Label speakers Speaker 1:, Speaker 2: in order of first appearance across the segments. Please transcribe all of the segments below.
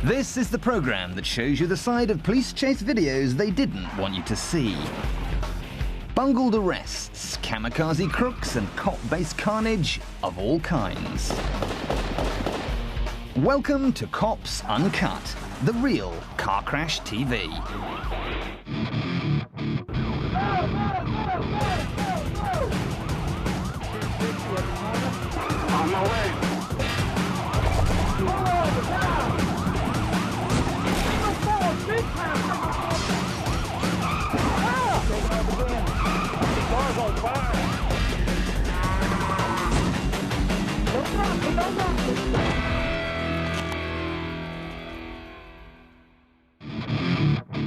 Speaker 1: This is the program that shows you the side of police chase videos they didn't want you to see. Bungled arrests, kamikaze crooks, and cop-based carnage of all kinds. Welcome to Cops Uncut, the real car crash TV.
Speaker 2: On my way.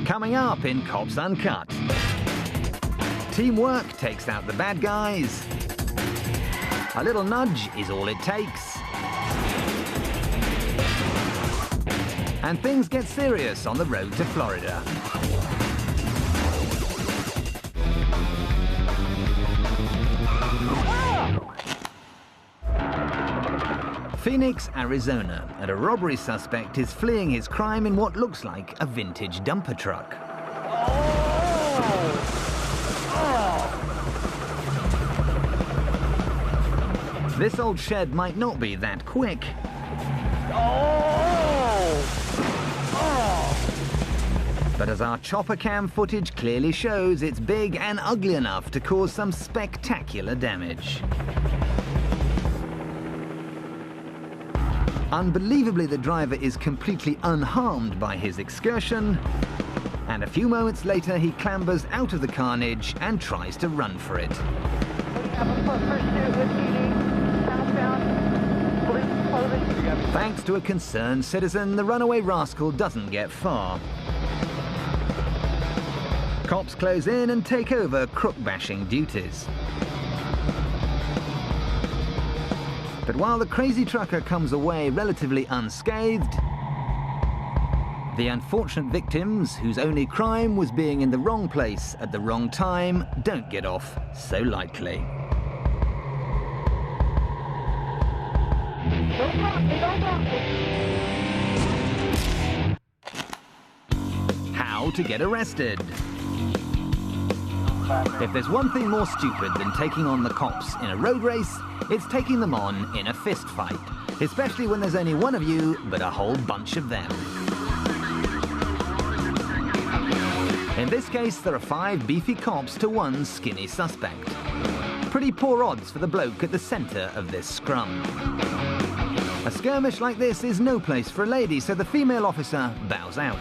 Speaker 1: Coming up in Cops Uncut. Teamwork takes out the bad guys. A little nudge is all it takes. And things get serious on the road to Florida. Phoenix, Arizona, and a robbery suspect is fleeing his crime in what looks like a vintage dumper truck. This old shed might not be that quick. But as our chopper cam footage clearly shows, it's big and ugly enough to cause some spectacular damage. Unbelievably, the driver is completely unharmed by his excursion, and a few moments later he clambers out of the carnage and tries to run for it. Thanks to a concerned citizen, the runaway rascal doesn't get far. Cops close in and take over crook-bashing duties. But while the crazy trucker comes away relatively unscathed, the unfortunate victims, whose only crime was being in the wrong place at the wrong time, don't get off so lightly. How to get arrested. If there's one thing more stupid than taking on the cops in a road race, it's taking them on in a fist fight, especially when there's only one of you, but a whole bunch of them. In this case, there are 5 beefy cops to 1 skinny suspect. Pretty poor odds for the bloke at the center of this scrum. A skirmish like this is no place for a lady, so the female officer bows out.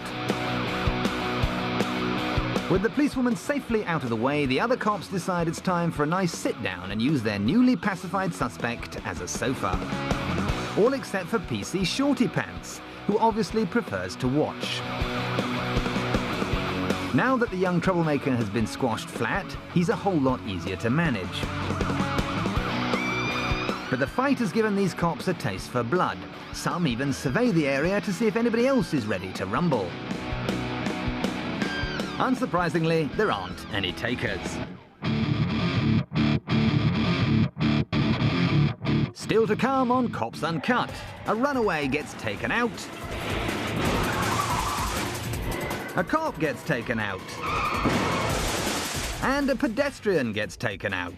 Speaker 1: With the policewoman safely out of the way, the other cops decide it's time for a nice sit-down and use their newly pacified suspect as a sofa. All except for PC Shorty Pants, who obviously prefers to watch. Now that the young troublemaker has been squashed flat, he's a whole lot easier to manage. But the fight has given these cops a taste for blood. Some even survey the area to see if anybody else is ready to rumble. Unsurprisingly, there aren't any takers. Still to come on Cops Uncut, a runaway gets taken out. A cop gets taken out. And a pedestrian gets taken out.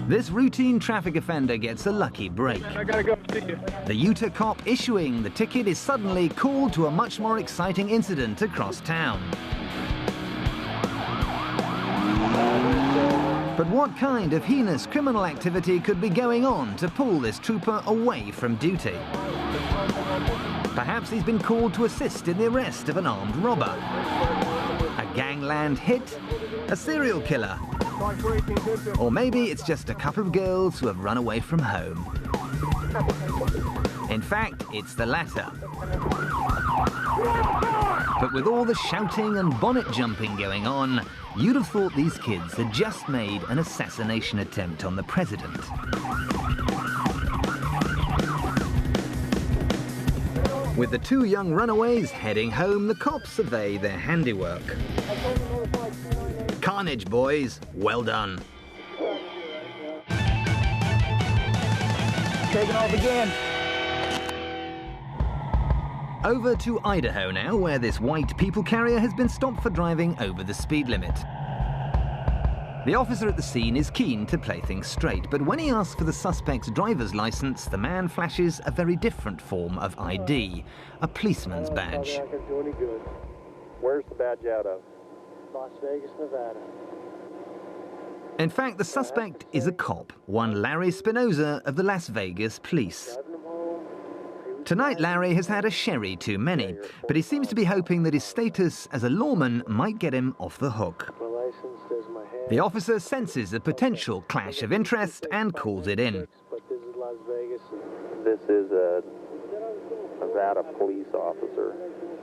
Speaker 1: This routine traffic offender gets a lucky break.
Speaker 2: I gotta go see you.
Speaker 1: The Utah cop issuing the ticket is suddenly called to a much more exciting incident across town. But what kind of heinous criminal activity could be going on to pull this trooper away from duty? Perhaps he's been called to assist in the arrest of an armed robber. A gangland hit? A serial killer? Or maybe it's just a couple of girls who have run away from home. In fact, it's the latter. But with all the shouting and bonnet jumping going on, you'd have thought these kids had just made an assassination attempt on the president. With the 2 young runaways heading home, the cops survey their handiwork. Carnage, boys. Well done.
Speaker 2: taking off again.
Speaker 1: Over to Idaho now, where this white people carrier has been stopped for driving over the speed limit. The officer at the scene is keen to play things straight, but when he asks for the suspect's driver's license, the man flashes a very different form of ID, a policeman's badge.
Speaker 2: Not gonna do any good.
Speaker 3: Where's the badge out of?
Speaker 2: Las Vegas, Nevada.
Speaker 1: In fact, the suspect is a cop, one Larry Spinoza of the Las Vegas police.
Speaker 2: Driving him home.
Speaker 1: Tonight, Larry has had a sherry too many, but he seems to be hoping that his status as a lawman might get him off the hook.
Speaker 2: My license says my head.
Speaker 1: The officer senses a potential clash of interest and calls it in.
Speaker 2: But this is Las Vegas.
Speaker 3: This is a Nevada police officer,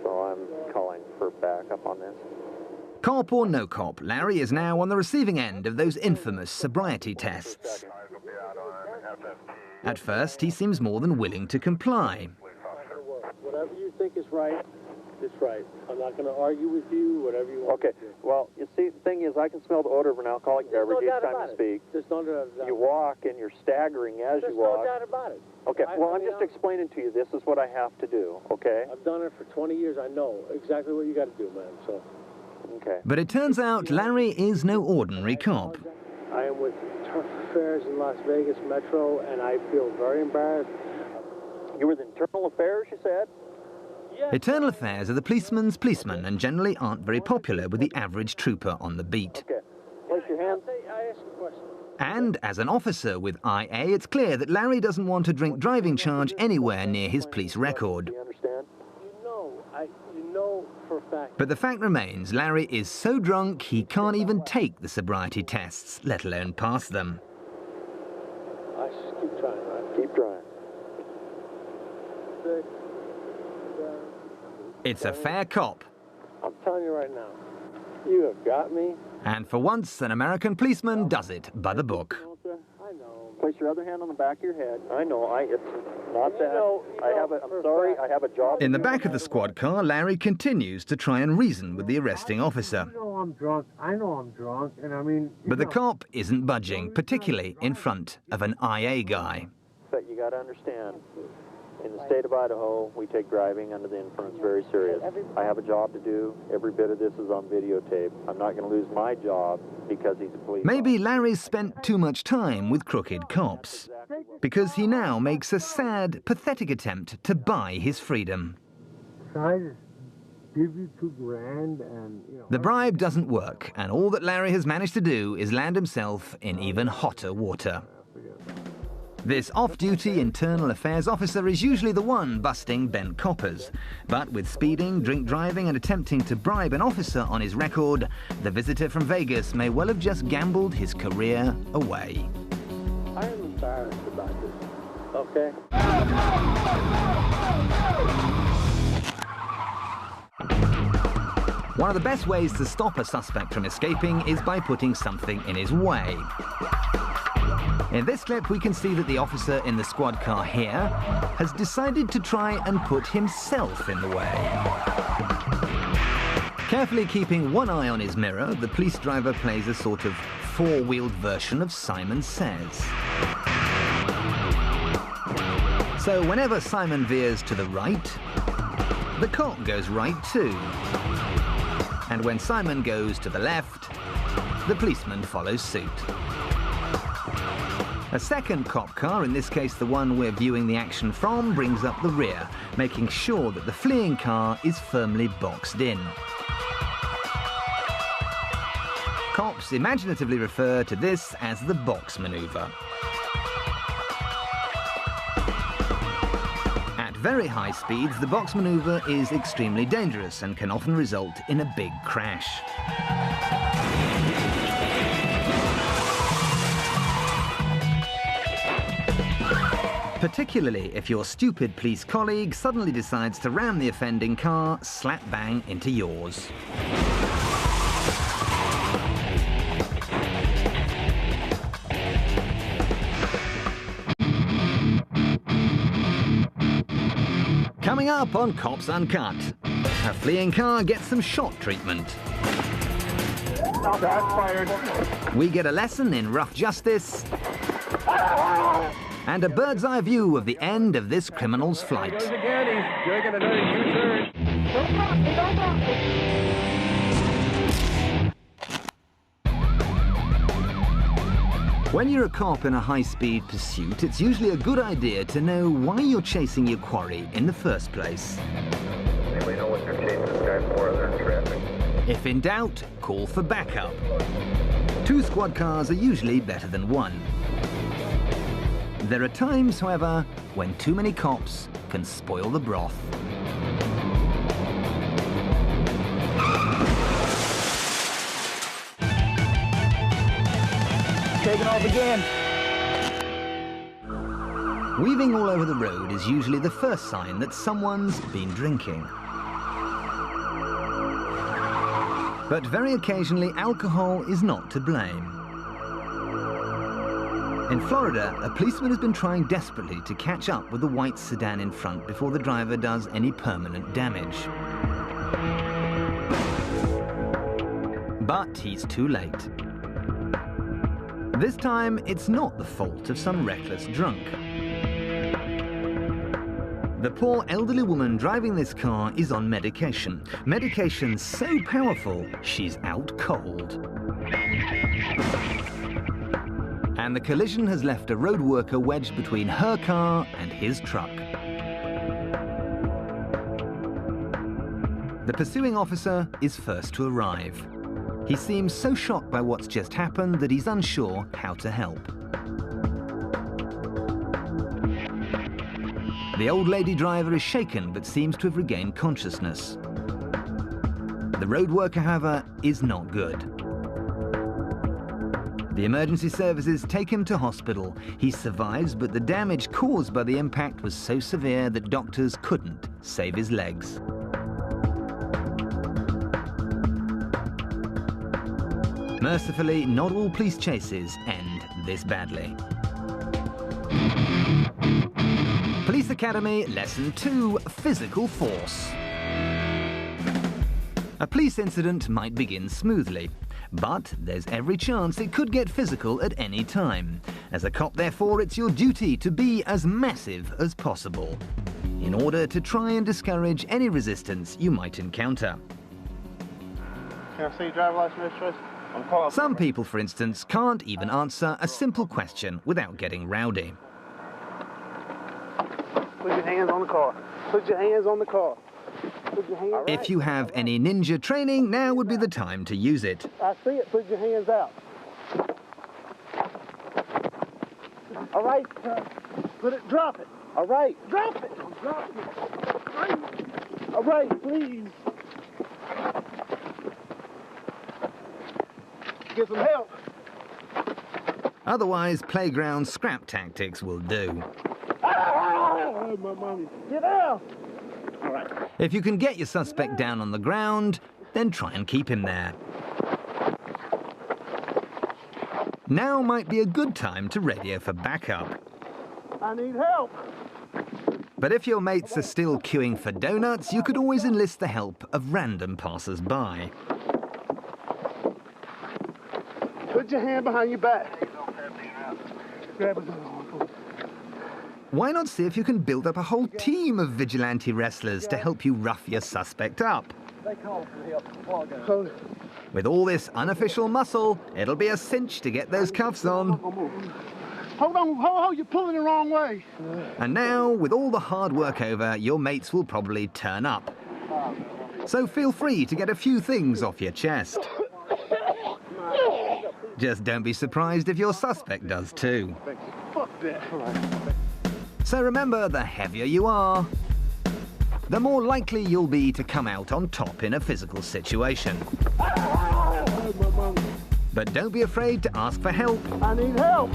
Speaker 3: so I'm calling for backup on this.
Speaker 1: Cop or no cop, Larry is now on the receiving end of those infamous sobriety tests. At first, he seems more than willing to comply.
Speaker 2: Whatever you think is right, it's right. I'm not going to argue with you, whatever you want
Speaker 3: Okay,
Speaker 2: to do.
Speaker 3: well, you see, the thing is, I can smell the odor of an alcoholic beverage
Speaker 2: no
Speaker 3: each
Speaker 2: doubt
Speaker 3: time
Speaker 2: about
Speaker 3: you
Speaker 2: it.
Speaker 3: speak.
Speaker 2: There's no doubt.
Speaker 3: You walk and you're staggering as
Speaker 2: There's
Speaker 3: you walk.
Speaker 2: no doubt about it.
Speaker 3: Okay, well, I'm just explaining to you, this is what I have to do, okay?
Speaker 2: I've done it for 20 years. I know exactly what you got to do, man. So.
Speaker 3: Okay.
Speaker 1: But it turns out Larry is no ordinary cop.
Speaker 2: I am with Turf Affairs in Las Vegas Metro, and I feel very embarrassed.
Speaker 3: You were the Internal Affairs, you said?
Speaker 2: Yes.
Speaker 1: Internal Affairs are the policeman's policemen and generally aren't very popular with the average trooper on the beat.
Speaker 3: Okay. Place your hands.
Speaker 2: I asked you a question.
Speaker 1: And as an officer with IA, it's clear that Larry doesn't want a drink driving charge anywhere near his police record.
Speaker 3: Do you understand?
Speaker 2: You know for a fact.
Speaker 1: But the fact remains, Larry is so drunk he can't even take the sobriety tests, let alone pass them.
Speaker 2: I just keep trying, right?
Speaker 3: Keep trying.
Speaker 2: 6, 7.
Speaker 1: It's a fair cop.
Speaker 2: I'm telling you right now, you have got me.
Speaker 1: And for once, an American policeman does it by the book.
Speaker 2: I know.
Speaker 3: Place your other hand on the back of your head. I know, it's not that. I'm
Speaker 2: for a
Speaker 3: sorry,
Speaker 2: fact.
Speaker 3: I have a job.
Speaker 1: In the back of the squad car, Larry continues to try and reason with the arresting officer.
Speaker 4: I know I'm drunk, and I mean...
Speaker 1: But the cop isn't budging, particularly in front of an IA guy.
Speaker 3: But you got to understand, in the state of Idaho, we take driving under the influence very serious. I have a job to do. Every bit of this is on videotape. I'm not going to lose my job because he's a police
Speaker 1: Maybe
Speaker 3: officer.
Speaker 1: Larry's spent too much time with crooked cops, because he now makes a sad, pathetic attempt to buy his freedom.
Speaker 4: Can I just give you $2,000 and, you know...
Speaker 1: The bribe doesn't work, and all that Larry has managed to do is land himself in even hotter water. This off-duty internal affairs officer is usually the one busting bent coppers. But with speeding, drink driving and attempting to bribe an officer on his record, the visitor from Vegas may well have just gambled his career away.
Speaker 2: I am embarrassed about this, okay?
Speaker 1: One of the best ways to stop a suspect from escaping is by putting something in his way. In this clip, we can see that the officer in the squad car here has decided to try and put himself in the way. Carefully keeping one eye on his mirror, the police driver plays a sort of four-wheeled version of Simon Says. So whenever Simon veers to the right, the cop goes right too. And when Simon goes to the left, the policeman follows suit. A second cop car, in this case the one we're viewing the action from, brings up the rear, making sure that the fleeing car is firmly boxed in. Cops imaginatively refer to this as the box maneuver. At very high speeds, the box maneuver is extremely dangerous and can often result in a big crash. Particularly if your stupid police colleague suddenly decides to ram the offending car slap bang into yours. Coming up on Cops Uncut, a fleeing car gets some shot treatment.
Speaker 2: Shots fired.
Speaker 1: We get a lesson in rough justice. And a bird's eye view of the end of this criminal's flight.
Speaker 2: Goes again. He's doing another U-turn.
Speaker 5: Don't block me, don't block me.
Speaker 1: When you're a cop in a high-speed pursuit, it's usually a good idea to know why you're chasing your quarry in the first place.
Speaker 3: Anybody know what they're chasing this guy for? They're in traffic.
Speaker 1: If in doubt, call for backup. 2 squad cars are usually better than 1. There are times, however, when too many cops can spoil the broth.
Speaker 5: Taking off again.
Speaker 1: Weaving all over the road is usually the first sign that someone's been drinking. But very occasionally, alcohol is not to blame. In Florida, a policeman has been trying desperately to catch up with the white sedan in front before the driver does any permanent damage. But he's too late. This time, it's not the fault of some reckless drunk. The poor elderly woman driving this car is on medication. Medication so powerful, she's out cold. And the collision has left a road worker wedged between her car and his truck. The pursuing officer is first to arrive. He seems so shocked by what's just happened that he's unsure how to help. The old lady driver is shaken but seems to have regained consciousness. The road worker, however, is not good. The emergency services take him to hospital. He survives, but the damage caused by the impact was so severe that doctors couldn't save his legs. Mercifully, not all police chases end this badly. Police Academy Lesson 2, Physical Force. A police incident might begin smoothly, but there's every chance it could get physical at any time. As a cop, therefore, it's your duty to be as massive as possible in order to try and discourage any resistance you might encounter.
Speaker 2: Can I see your driver's license registration? I'm calling.
Speaker 1: Some people, for instance, can't even answer a simple question without getting rowdy.
Speaker 2: Put your hands on the car. Put your hands on the car. Put your hands.
Speaker 1: If you have any ninja training, now would be the time to use it.
Speaker 2: I see it. Put your hands out. All right, put it. Drop it. All right, drop it. I'm dropping it. All right, please. Get some help.
Speaker 1: Otherwise, playground scrap tactics will do.
Speaker 2: Oh, my mommy. Get out. All right.
Speaker 1: If you can get your suspect down on the ground, then try and keep him there. Now might be a good time to radio for backup.
Speaker 2: I need help.
Speaker 1: But if your mates are still queuing for donuts, you could always enlist the help of random passers-by.
Speaker 2: Put your hand behind your back. Grab it.
Speaker 1: Why not see if you can build up a whole team of vigilante wrestlers to help you rough your suspect up?
Speaker 2: They called for help a while ago.
Speaker 1: With all this unofficial muscle, it'll be a cinch to get those cuffs on.
Speaker 2: Hold on, you're pulling the wrong way.
Speaker 1: And now, with all the hard work over, your mates will probably turn up. So feel free to get a few things off your chest. Just don't be surprised if your suspect does too.
Speaker 2: Fuck that.
Speaker 1: So remember, the heavier you are, the more likely you'll be to come out on top in a physical situation. But don't be afraid to ask for help.
Speaker 2: I need help.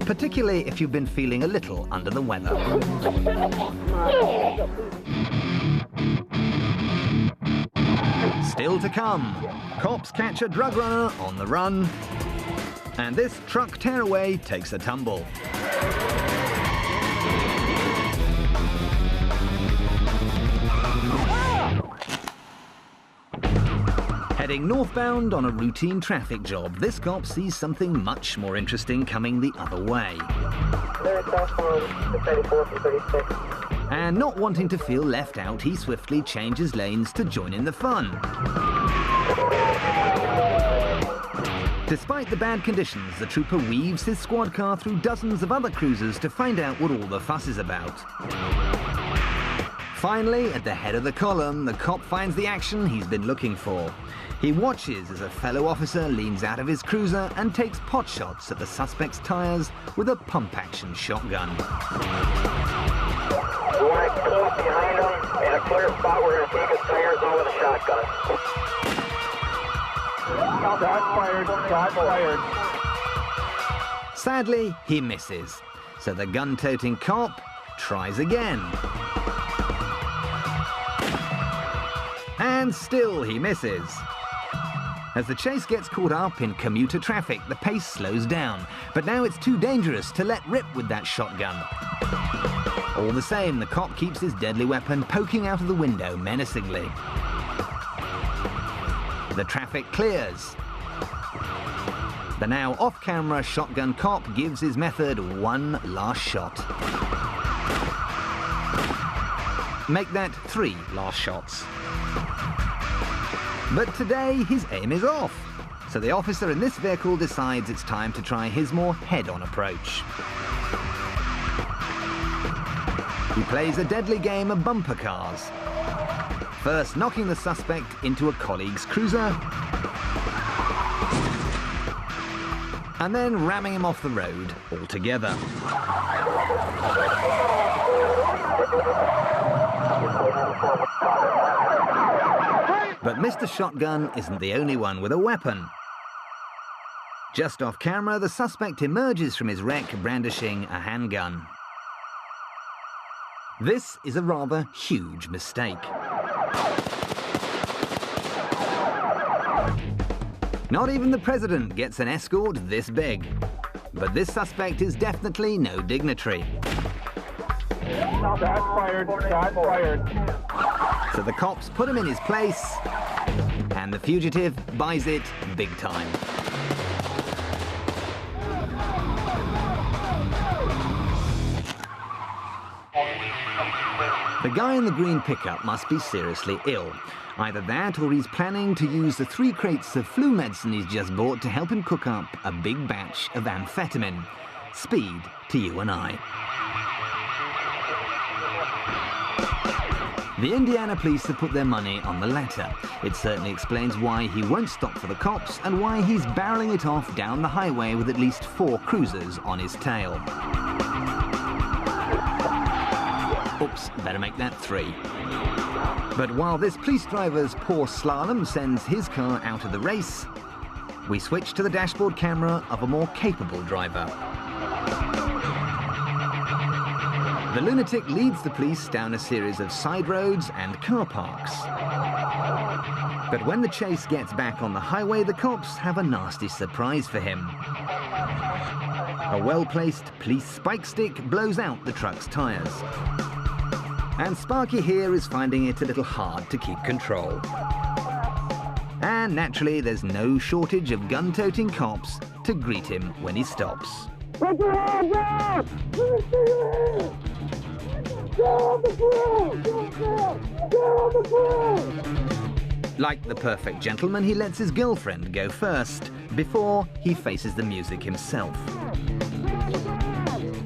Speaker 1: Particularly if you've been feeling a little under the weather. Still to come, cops catch a drug runner on the run, and this truck tearaway takes a tumble. Heading northbound on a routine traffic job, this cop sees something much more interesting coming the other way. And not wanting to feel left out, he swiftly changes lanes to join in the fun. Despite the bad conditions, the trooper weaves his squad car through dozens of other cruisers to find out what all the fuss is about. Finally, at the head of the column, the cop finds the action he's been looking for. He watches as a fellow officer leans out of his cruiser and takes pot shots at the suspect's tires with a pump-action shotgun.
Speaker 6: We want to close behind him in a clear spot. We're going to take his tires on with a shotgun. Shot fired.
Speaker 1: Sadly, he misses. So the gun-toting cop tries again. And still he misses. As the chase gets caught up in commuter traffic, the pace slows down. But now it's too dangerous to let rip with that shotgun. All the same, the cop keeps his deadly weapon poking out of the window menacingly. The traffic clears. The now off-camera shotgun cop gives his method one last shot. Make that 3 last shots. But today, his aim is off. So the officer in this vehicle decides it's time to try his more head-on approach. He plays a deadly game of bumper cars. First knocking the suspect into a colleague's cruiser, and then ramming him off the road altogether. But Mr. Shotgun isn't the only one with a weapon. Just off camera, the suspect emerges from his wreck brandishing a handgun. This is a rather huge mistake. Not even the president gets an escort this big. But this suspect is definitely no dignitary.
Speaker 6: Shot fired.
Speaker 1: So the cops put him in his place, and the fugitive buys it big time. The guy in the green pickup must be seriously ill. Either that, or he's planning to use the 3 crates of flu medicine he's just bought to help him cook up a big batch of amphetamine. Speed to you and I. The Indiana police have put their money on the latter. It certainly explains why he won't stop for the cops and why he's barreling it off down the highway with at least 4 cruisers on his tail. Oops, better make that 3. But while this police driver's poor slalom sends his car out of the race, we switch to the dashboard camera of a more capable driver. The lunatic leads the police down a series of side roads and car parks. But when the chase gets back on the highway, the cops have a nasty surprise for him. A well-placed police spike stick blows out the truck's tires. And Sparky here is finding it a little hard to keep control. And naturally, there's no shortage of gun-toting cops to greet him when he stops.
Speaker 2: Put your hands up! Let me see your hands! Get on the ground! Get on the ground!
Speaker 1: Like the perfect gentleman, he lets his girlfriend go first, before he faces the music himself.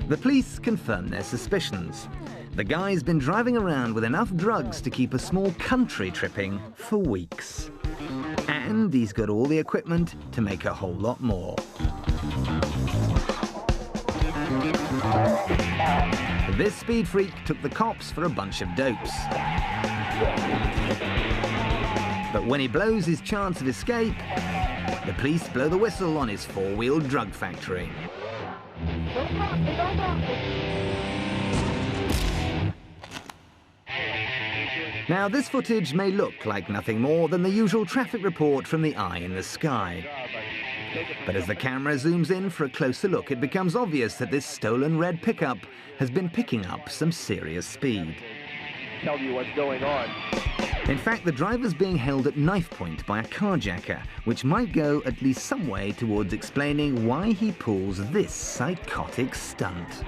Speaker 1: The police confirm their suspicions. The guy's been driving around with enough drugs to keep a small country tripping for weeks. And he's got all the equipment to make a whole lot more. This speed freak took the cops for a bunch of dopes. But when he blows his chance of escape, the police blow the whistle on his 4-wheel drug factory. Now, this footage may look like nothing more than the usual traffic report from the eye in the sky. But as the camera zooms in for a closer look, it becomes obvious that this stolen red pickup has been picking up some serious speed.
Speaker 6: Tell you what's going on.
Speaker 1: In fact, the driver's being held at knife point by a carjacker, which might go at least some way towards explaining why he pulls this psychotic stunt.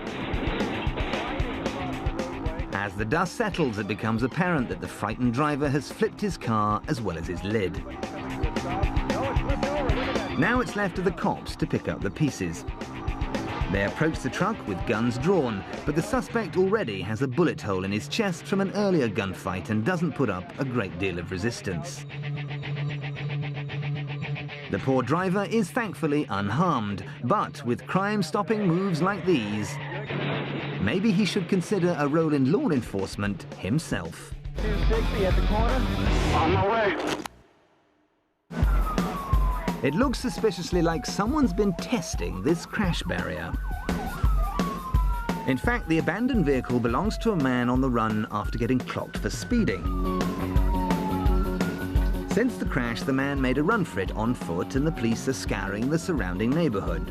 Speaker 1: As the dust settles, it becomes apparent that the frightened driver has flipped his car as well as his lid. Now it's left to the cops to pick up the pieces. They approach the truck with guns drawn, but the suspect already has a bullet hole in his chest from an earlier gunfight and doesn't put up a great deal of resistance. The poor driver is thankfully unharmed, but with crime-stopping moves like these, maybe he should consider a role in law enforcement himself.
Speaker 2: 260 at the corner. On my way.
Speaker 1: It looks suspiciously like someone's been testing this crash barrier. In fact, the abandoned vehicle belongs to a man on the run after getting clocked for speeding. Since the crash, the man made a run for it on foot, and the police are scouring the surrounding neighborhood.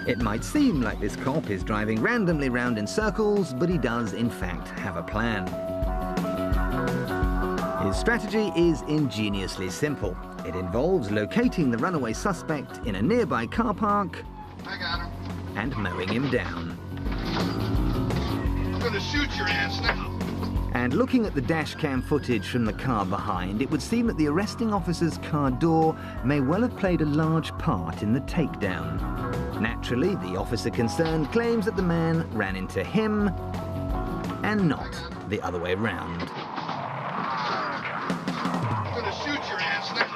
Speaker 1: It might seem like this cop is driving randomly round in circles, but he does, in fact, have a plan. His strategy is ingeniously simple. It involves locating the runaway suspect in a nearby car park and mowing him down.
Speaker 7: I'm gonna shoot your ass now.
Speaker 1: And looking at the dash cam footage from the car behind, it would seem that the arresting officer's car door may well have played a large part in the takedown. Naturally, the officer concerned claims that the man ran into him and not the other way round.
Speaker 7: I'm gonna shoot your ass now.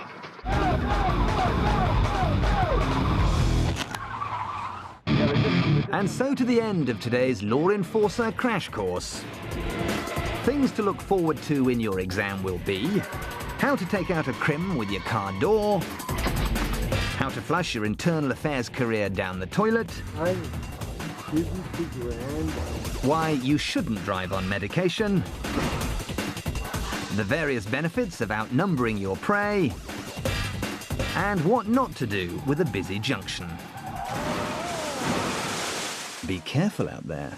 Speaker 1: And so to the end of today's Law Enforcer crash course. Things to look forward to in your exam will be how to take out a crim with your car door, how to flush your internal affairs career down the toilet, why you shouldn't drive on medication, the various benefits of outnumbering your prey, and what not to do with a busy junction. Be careful out there.